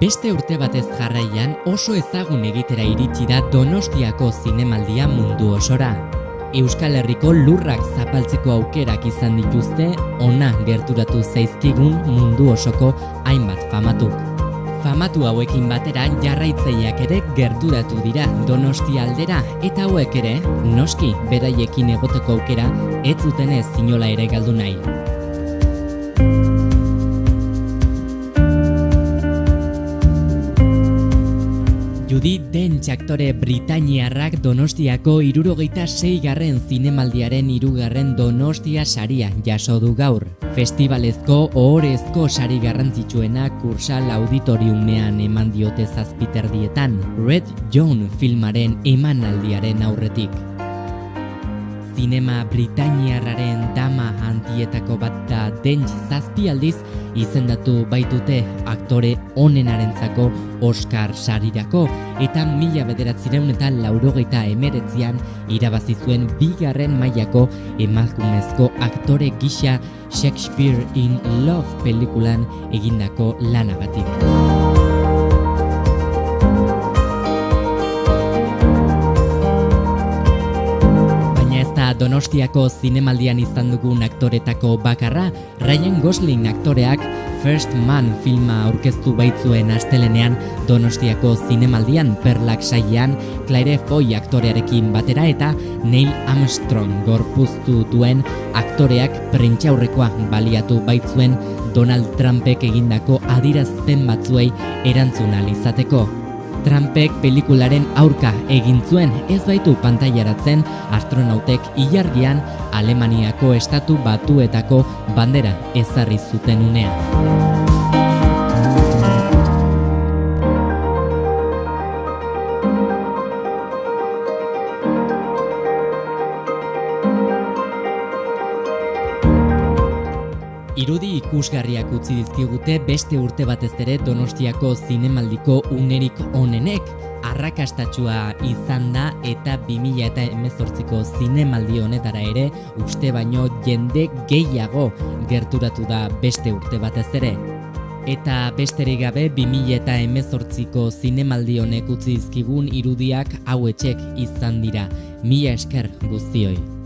Beste urte batez jarraian oso ezagun egitera iritsi da Donostiako zinemaldia mundu osora. Euskal Herriko lurrak zapaltzeko aukerak izan dituzte ona gerturatu zaizkigun mundu osoko hainbat famatuk. Famatu hauekin batera jarraitzaileak ere gerturatu dira Donostia aldera eta hauek ere, noski, beraiekin egoteko aukera ez zutenez inola ere galdu nahi. Judi Dench aktore britainiarrak Donostiako 76. zinemaldiaren 3. Donostia saria jaso du gaur. Festibalezko ohorezko sari garrantzitsuena Kursaal Auditoriumean eman diote 7:30 Red John filmaren emanaldiaren aurretik. Zinema britainiarraren dama handietako bat da Dench 7 aldiz izendatu baitute aktore onenarentzako Oscar sarirako eta 1989an irabazi zuen 2. mailako emakumezko aktore gisa Shakespeare in Love pelikulan egindako lanagatik. Donostiako zinemaldian izan dugun aktoretako bakarra, Ryan Gosling aktoreak First Man filma aurkeztu baitzuen astelenean Donostiako zinemaldian Perlak sailean Claire Foy aktorearekin batera eta Neil Armstrong gorpuztu duen aktoreak prentsaurrekoa baliatu baitzuen Donald Trumpek egindako adierazpen batzuei erantzun ahal izateko. Trumpek pelikularen aurka egin zuen, ez baitu pantailaratzen astronautek ilargian Alemaniako estatu batuetako bandera ezarri zuten unean. Irudi ikusgarriak utzi dizkigute beste urte batez ere Donostiako zinemaldiko unerik onenek. Arrakastatsua izan da eta 2018ko zinemaldi honetara ere uste baino jende gehiago gerturatu da beste urte batez ere. Eta besterik gabe 2018ko zinemaldi honek utzi dizkigun irudiak hauetxek izan dira. Mila esker guztioi.